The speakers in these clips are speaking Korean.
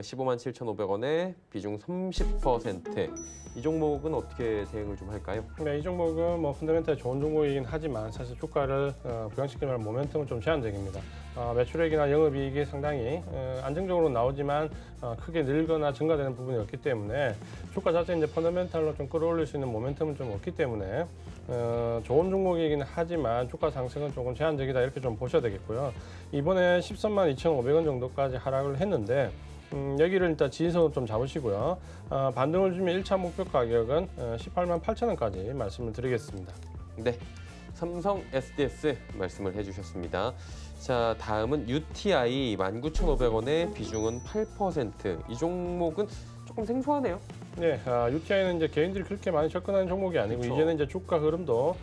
157,500원에 비중 30%. 이 종목은 어떻게 대응을 좀 할까요? 네, 이 종목은 뭐 펀더멘탈 좋은 종목이긴 하지만 사실 주가를 부양시키는 모멘텀은 좀 제한적입니다. 매출액이나 영업이익이 상당히 안정적으로 나오지만 크게 늘거나 증가되는 부분이 없기 때문에 주가 자체 이제 펀더멘탈로 좀 끌어올릴 수 있는 모멘텀은 좀 없기 때문에 좋은 종목이긴 하지만 주가 상승은 조금 제한적이다 이렇게 좀 보셔야 되겠고요. 이번에 13만 2,500원 정도까지 하락을 했는데 여기를 일단 지지선을 좀 잡으시고요. 반등을 주면 1차 목표 가격은 18만 8천원까지 말씀을 드리겠습니다. 네, 삼성 SDS 말씀을 해주셨습니다. 자, 다음은 UTI 19,500원에 비중은 8%. 이 종목은 조금 생소하네요. 네, UTI는 이제 개인들이 그렇게 많이 접근하는 종목이 아니고 그쵸. 이제는 이제 주가 흐름도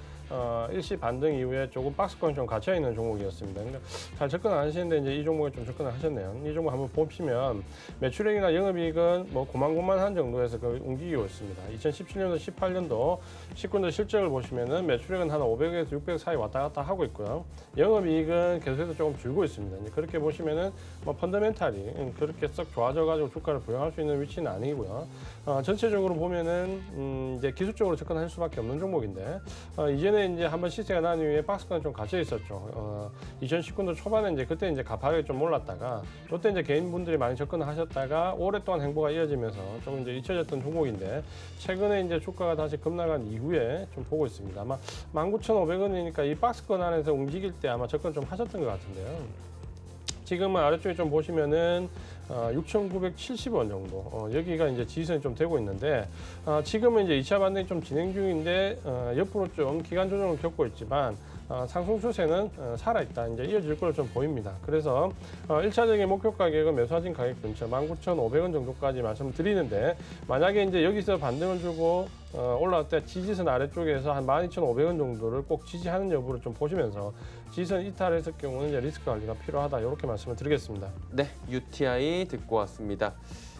일시 반등 이후에 조금 박스권이 좀 갇혀 있는 종목이었습니다. 그러니까 잘 접근 안 하시는데 이제 이 종목에 좀 접근을 하셨네요. 이 종목 한번 보시면 매출액이나 영업이익은 뭐 고만고만한 정도에서 움직이고 있습니다. 2017년도, 18년도, 19년도 실적을 보시면은 매출액은 한 500에서 600 사이 왔다 갔다 하고 있고요. 영업이익은 계속해서 조금 줄고 있습니다. 이제 그렇게 보시면은 뭐 펀더멘탈이 그렇게 썩 좋아져가지고 주가를 부양할 수 있는 위치는 아니고요. 전체적으로 보면은 이제 기술적으로 접근할 수밖에 없는 종목인데 이제는 이제 한번 시세가 난 이후에 박스권이 좀 갇혀 있었죠. 2019년도 초반에 이제 그때 이제 가파르게 좀 올랐다가 그때 이제 개인분들이 많이 접근을 하셨다가 오랫동안 행보가 이어지면서 좀 이제 잊혀졌던 종목인데 최근에 이제 주가가 다시 급락한 이후에 좀 보고 있습니다. 아마 19,500원이니까 이 박스권 안에서 움직일 때 아마 접근 좀 하셨던 것 같은데요. 지금은 아래쪽에 좀 보시면은 6,970원 정도 여기가 이제 지지선이 좀 되고 있는데 지금은 이제 2차 반등이 좀 진행 중인데 옆으로 좀 기간 조정을 겪고 있지만 상승 추세는 살아있다. 이제 이어질 걸로 좀 보입니다. 그래서 1차적인 목표 가격은 매수하신 가격 근처 19,500원 정도까지 말씀드리는데 만약에 이제 여기서 반등을 주고 올라올 때 지지선 아래쪽에서 한 12,500원 정도를 꼭 지지하는 여부를 좀 보시면서 지지선 이탈했을 경우는 이제 리스크 관리가 필요하다. 이렇게 말씀을 드리겠습니다. 네, UTI 듣고 왔습니다.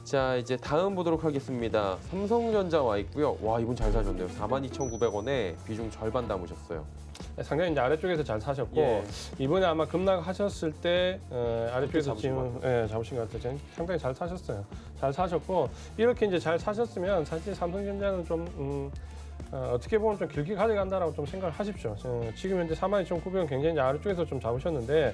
자, 이제 다음 보도록 하겠습니다. 삼성전자 와 있고요. 와, 이분 잘 사셨네요. 42,900원에 비중 절반 담으셨어요. 상당히 이제 아래쪽에서 잘 사셨고 예. 이번에 아마 급락하셨을 때 아래쪽에서 잡으신 것 지금 잡으신 것 같아요. 상당히 잘 사셨어요. 잘 사셨고 이렇게 이제 잘 사셨으면 사실 삼성전자는 좀 어떻게 보면 좀 길게 가져간다라고 좀 생각을 하십시오. 지금 현재 42,900원 굉장히 이제 아래쪽에서 좀 잡으셨는데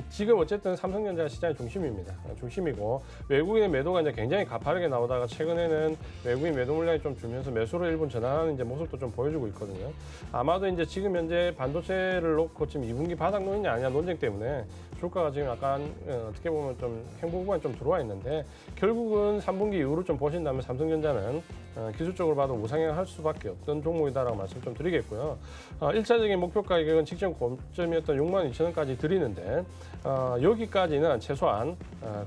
지금 어쨌든 삼성전자가 시장의 중심입니다. 중심이고 외국인의 매도가 이제 굉장히 가파르게 나오다가 최근에는 외국인 매도 물량이 좀 줄면서 매수로 일본 전환하는 이제 모습도 좀 보여주고 있거든요. 아마도 이제 지금 현재 반도체를 놓고 지금 2분기 바닥 논이냐 아니냐 논쟁 때문에 주가가 지금 약간 어떻게 보면 좀 행보 구간이 좀 들어와 있는데 결국은 3분기 이후로 좀 보신다면 삼성전자는 기술적으로 봐도 우상향할 수밖에 없던 종목이다라고 말씀 좀 드리겠고요. 1차적인 목표 가격은 직전 고점이었던 62,000원까지 드리는데 여기까지는 최소한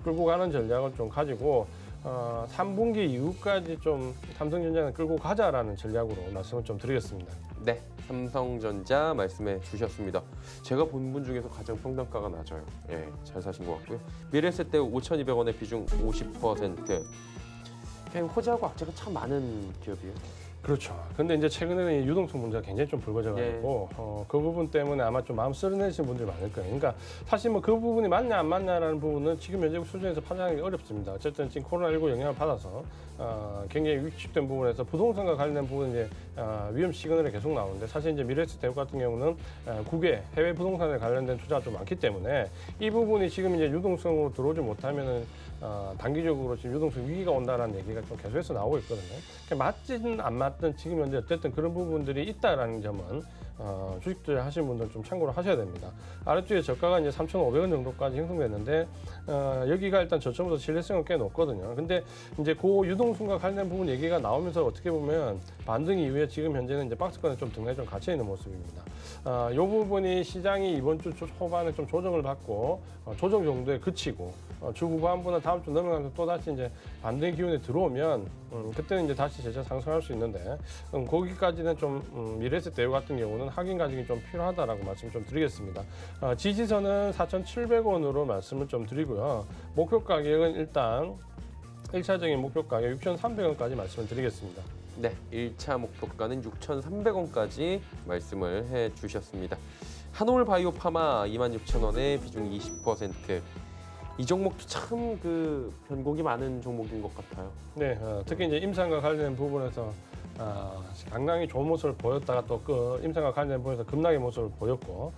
끌고 가는 전략을 좀 가지고 3분기 이후까지 좀 삼성전자는 끌고 가자라는 전략으로 말씀을 좀 드리겠습니다. 네, 삼성전자 말씀해 주셨습니다. 제가 본 분 중에서 가장 평단가가 낮아요. 예, 잘 사신 것 같고요. 미래에셋대 5,200원의 비중 50%. 그냥 호재하고 악재가 참 많은 기업이에요. 그렇죠. 근데 이제 최근에는 이 유동성 문제가 굉장히 좀 불거져가지고 그 부분 때문에 아마 좀 마음 쓸어내시는 분들이 많을 거예요. 그러니까 사실 뭐 그 부분이 맞냐 안 맞냐라는 부분은 지금 현재 수준에서 판단하기 어렵습니다. 어쨌든 지금 코로나19 영향을 받아서 굉장히 위축된 부분에서 부동산과 관련된 부분은 이제 위험 시그널이 계속 나오는데 사실 이제 미래에셋 대우 같은 경우는 국외 해외 부동산에 관련된 투자가 좀 많기 때문에 이 부분이 지금 이제 유동성으로 들어오지 못하면은 단기적으로 지금 유동성 위기가 온다라는 얘기가 좀 계속해서 나오고 있거든요. 그러니까 맞든 안 맞든 지금 현재 어쨌든 그런 부분들이 있다라는 점은 주식 투자 하시는 분들 좀 참고를 하셔야 됩니다. 아래쪽에 저가가 이제 3,500원 정도까지 형성됐는데 여기가 일단 저점부터 신뢰성은 꽤 높거든요. 근데 이제 그 유동성과 관련된 부분 얘기가 나오면서 어떻게 보면 반등 이후에 지금 현재는 이제 박스권에 좀 등락이 좀 갇혀 있는 모습입니다. 이 부분이 시장이 이번 주 초반에 좀 조정을 받고 조정 정도에 그치고 주 후반부나 다음 주 넘어가면서 또 다시 이제 반등 기운에 들어오면 그때는 이제 다시 재차 상승할 수 있는데 거기까지는 좀 미래에셋 대우 같은 경우는 확인 과정이 좀 필요하다라고 말씀 좀 드리겠습니다. 지지선은 4,700원으로 말씀을 좀 드리고요. 목표 가격은 일단 1차적인 목표 가격 6,300원까지 말씀을 드리겠습니다. 네, 1차 목표가는 6,300원까지 말씀을 해 주셨습니다. 한올 바이오 파마 26,000원에 비중 20%. 이 종목도 참 그 변곡이 많은 종목인 것 같아요. 네, 특히 이제 임상과 관련된 부분에서 상당히 좋은 모습을 보였다가 또 그 임상과 관련된 부분에서 급락의 모습을 보였고,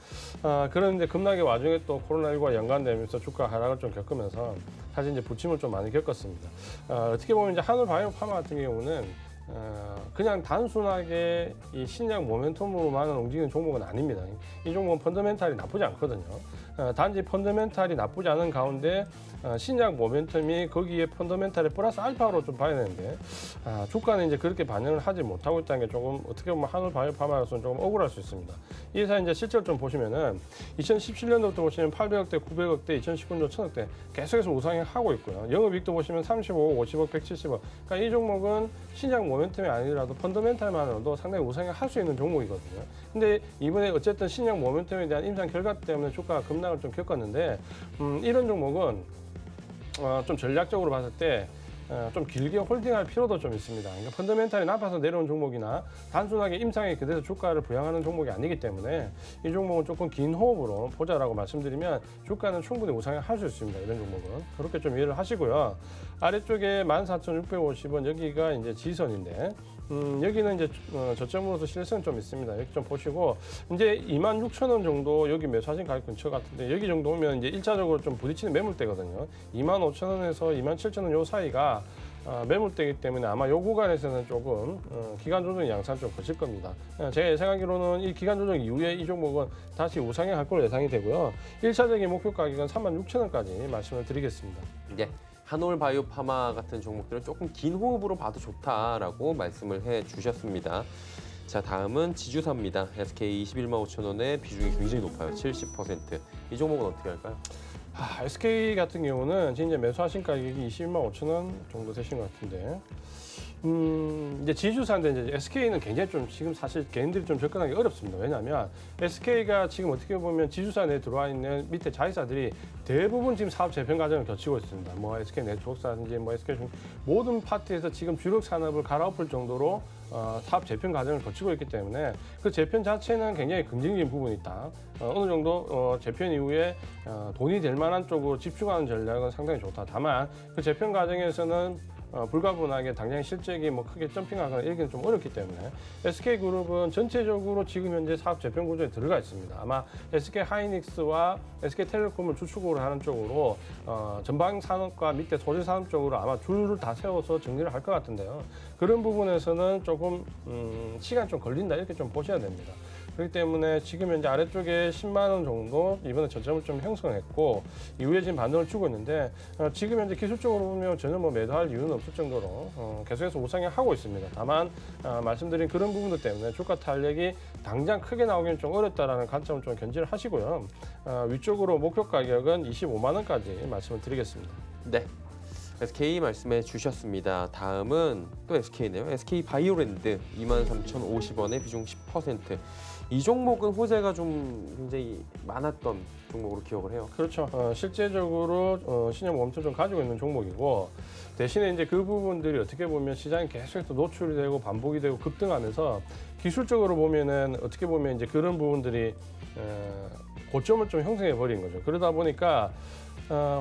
그런데 급락의 와중에 또 코로나19와 연관되면서 주가 하락을 좀 겪으면서 사실 이제 부침을 좀 많이 겪었습니다. 어떻게 보면 이제 한올바이오파마 같은 경우는 그냥 단순하게 이 신약 모멘텀으로만 움직이는 종목은 아닙니다. 이 종목은 펀더멘탈이 나쁘지 않거든요. 단지 펀더멘탈이 나쁘지 않은 가운데 신약 모멘텀이 거기에 펀더멘탈의 플러스 알파로 좀 봐야 되는데 주가는 이제 그렇게 반영을 하지 못하고 있다는 게 조금 어떻게 보면 한올바이오파마로서는 조금 억울할 수 있습니다. 이 회사 이제 실제로 좀 보시면은 2017년도부터 보시면 800억대, 900억대, 2019년도 1000억대 계속해서 우상향하고 있고요. 영업이익도 보시면 35억, 50억, 170억. 그러니까 이 종목은 신약 모멘텀이 아니라도 펀더멘탈만으로도 상당히 우상향할 수 있는 종목이거든요. 근데 이번에 어쨌든 신약 모멘텀에 대한 임상 결과 때문에 주가가 급락을 좀 겪었는데 이런 종목은 좀 전략적으로 봤을 때 좀 길게 홀딩할 필요도 좀 있습니다. 그러니까 펀더멘탈이 나빠서 내려온 종목이나 단순하게 임상에 그대로 주가를 부양하는 종목이 아니기 때문에 이 종목은 조금 긴 호흡으로 보자라고 말씀드리면 주가는 충분히 우상향할 수 있습니다. 이런 종목은 그렇게 좀 이해를 하시고요. 아래쪽에 14,650원 여기가 이제 지선인데 여기는 이제 저점으로서 실선 좀 있습니다. 여기 좀 보시고 이제 26,000원 정도 여기 매수하신 가격 근처 같은데 여기 정도 오면 이제 1차적으로 좀 부딪히는 매물대거든요. 25,000원에서 27,000원 요 사이가 매물대이기 때문에 아마 요 구간에서는 조금 기간 조정의 양상을 좀 거칠 겁니다. 제가 예상하기로는 이 기간 조정 이후에 이 종목은 다시 우상향할 걸로 예상이 되고요. 1차적인 목표 가격은 36,000원까지 말씀을 드리겠습니다. 네. 한올바이오파마 같은 종목들은 조금 긴 호흡으로 봐도 좋다라고 말씀을 해주셨습니다. 자, 다음은 지주사입니다. SK 21만 5천 원의 비중이 굉장히 높아요. 70%. 이 종목은 어떻게 할까요? SK 같은 경우는 지금 이제 매수하신 가격이 21만 5천 원 정도 되신 것 같은데 이제 지주사인데 이제 SK는 굉장히 좀 지금 사실 개인들이 좀 접근하기 어렵습니다. 왜냐하면 SK가 지금 어떻게 보면 지주사 내에 들어와 있는 밑에 자회사들이 대부분 지금 사업 재편 과정을 거치고 있습니다. 뭐 SK 네트워크사든지 뭐 SK 모든 파트에서 지금 주력 산업을 갈아엎을 정도로 사업 재편 과정을 거치고 있기 때문에 그 재편 자체는 굉장히 긍정적인 부분이 있다. 어느 정도 재편 이후에 돈이 될 만한 쪽으로 집중하는 전략은 상당히 좋다. 다만 그 재편 과정에서는 불가분하게 당장 실적이 뭐 크게 점핑하거나 이러기는 좀 어렵기 때문에 SK그룹은 전체적으로 지금 현재 사업 재편 구조에 들어가 있습니다. 아마 SK하이닉스와 SK텔레콤을 주축으로 하는 쪽으로 전방 산업과 밑에 소재 산업 쪽으로 아마 줄을 다 세워서 정리를 할 것 같은데요. 그런 부분에서는 조금 시간 좀 걸린다 이렇게 좀 보셔야 됩니다. 그렇기 때문에 지금 현재 아래쪽에 10만 원 정도 이번에 저점을 좀 형성했고 이후에 지금 반등을 주고 있는데 지금 현재 기술적으로 보면 전혀 뭐 매도할 이유는 없을 정도로 계속해서 우상향하고 있습니다. 다만 말씀드린 그런 부분들 때문에 주가 탄력이 당장 크게 나오기는 좀 어렵다라는 관점을 좀 견지를 하시고요. 위쪽으로 목표 가격은 25만 원까지 말씀을 드리겠습니다. 네. SK 말씀해 주셨습니다. 다음은 또 SK네요. SK 바이오랜드 23,050원에 비중 10%. 이 종목은 호재가 좀 굉장히 많았던 종목으로 기억을 해요. 그렇죠. 실제적으로 신약 모멘텀 좀 가지고 있는 종목이고 대신에 이제 그 부분들이 어떻게 보면 시장에 계속해서 노출이 되고 반복이 되고 급등하면서 기술적으로 보면은 어떻게 보면 이제 그런 부분들이 고점을 좀 형성해 버린 거죠. 그러다 보니까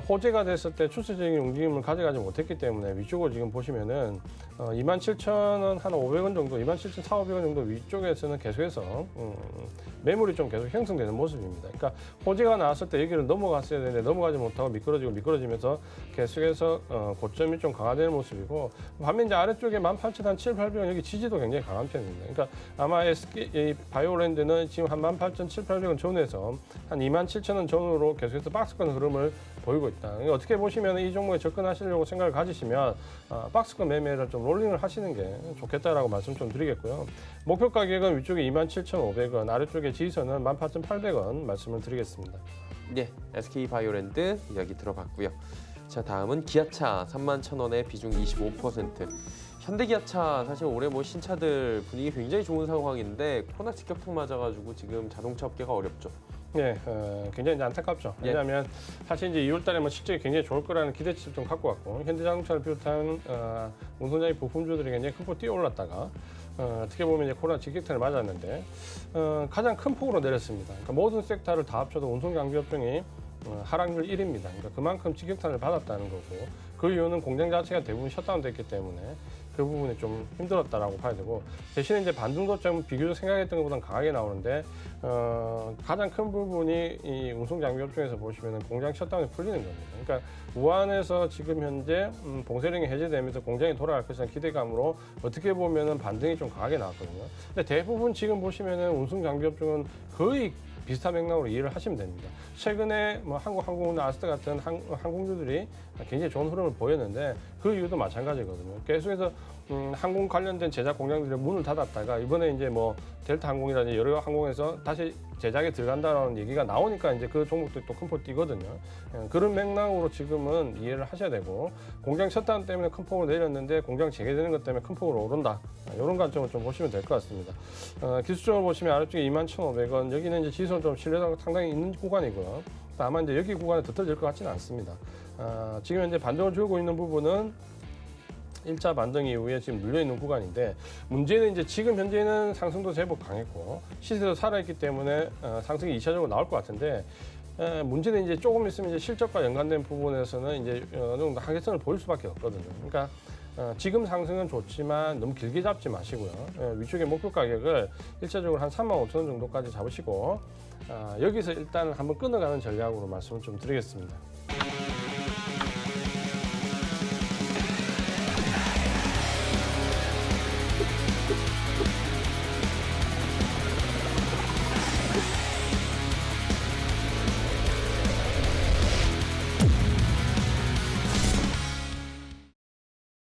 호재가 됐을 때 추세적인 움직임을 가져가지 못했기 때문에 위쪽으로 지금 보시면은 27,000원 한 500원 정도, 27,400원 정도 위쪽에서는 계속해서 매물이 좀 계속 형성되는 모습입니다. 그러니까 호재가 나왔을 때 여기를 넘어갔어야 되는데 넘어가지 못하고 미끄러지면서 계속해서 고점이 좀 강화되는 모습이고 반면 이제 아래쪽에 18,700원 여기 지지도 굉장히 강한 편입니다. 그러니까 아마 SK 바이오랜드는 지금 한 18,700원 전에서 한 27,000원 전으로 계속해서 박스권 흐름을 보이고 있다. 어떻게 보시면 이 종목에 접근하시려고 생각을 가지시면 박스권 매매를 좀 롤링을 하시는 게 좋겠다라고 말씀 좀 드리겠고요. 목표 가격은 위쪽에 27,500원, 아래쪽에 지지선은 18,800원 말씀을 드리겠습니다. 네, SK 바이오랜드 이야기 들어봤고요. 자, 다음은 기아차 31,000원에 비중 25%. 현대기아차 사실 올해 뭐 신차들 분위기 굉장히 좋은 상황인데 코로나 직격탄 맞아가지고 지금 자동차 업계가 어렵죠. 네, 굉장히 이제 안타깝죠. 왜냐하면 사실 이제 2월달에 뭐 실적이 굉장히 좋을 거라는 기대치를 좀 갖고 왔고 현대자동차를 비롯한 운송장의 부품주들이 굉장히 큰 폭 뛰어올랐다가 어떻게 보면 이제 코로나 직격탄을 맞았는데 가장 큰 폭으로 내렸습니다. 그러니까 모든 섹터를 다 합쳐도 운송장비 업종이 하락률 1위입니다. 그러니까 그만큼 직격탄을 받았다는 거고 그 이유는 공장 자체가 대부분 셧다운됐기 때문에 그 부분이 좀 힘들었다라고 봐야 되고 대신에 이제 반등도점은 비교적 생각했던 것보다 강하게 나오는데 가장 큰 부분이 이 운송 장비 업종에서 보시면 공장 셧다운이 풀리는 겁니다. 그러니까 우한에서 지금 현재 봉쇄령이 해제되면서 공장이 돌아갈 것이라는 기대감으로 어떻게 보면은 반등이 좀 강하게 나왔거든요. 근데 대부분 지금 보시면은 운송 장비 업종은 거의 비슷한 맥락으로 이해를 하시면 됩니다. 최근에 뭐 한국항공이나 아스트 같은 항공주들이 굉장히 좋은 흐름을 보였는데 그 이유도 마찬가지거든요. 계속해서 항공 관련된 제작 공장들이 문을 닫았다가 이번에 이제 뭐 델타 항공이라든지 여러 항공에서 다시 제작에 들어간다는 얘기가 나오니까 이제 그 종목들이 또 큰 폭 뛰거든요. 그런 맥락으로 지금은 이해를 하셔야 되고 공장 셧다운 때문에 큰 폭으로 내렸는데 공장 재개되는 것 때문에 큰 폭으로 오른다. 이런 관점을 좀 보시면 될 것 같습니다. 기술적으로 보시면 아래쪽에 21,500원 여기는 이제 지수는 좀 신뢰도가 상당히 있는 구간이고요. 다만 이제 여기 구간에 더 터질 것 같지는 않습니다. 지금 현재 반등을 줄고 있는 부분은 1차 반등 이후에 지금 눌려있는 구간인데 문제는 이제 지금 현재는 상승도 제법 강했고 시세도 살아있기 때문에 상승이 2차적으로 나올 것 같은데 문제는 이제 조금 있으면 이제 실적과 연관된 부분에서는 이제 어느 정도 하계선을 보일 수밖에 없거든요. 그러니까 지금 상승은 좋지만 너무 길게 잡지 마시고요. 위쪽에 목표 가격을 1차적으로 한 35,000원 정도까지 잡으시고 여기서 일단 한번 끊어가는 전략으로 말씀을 좀 드리겠습니다.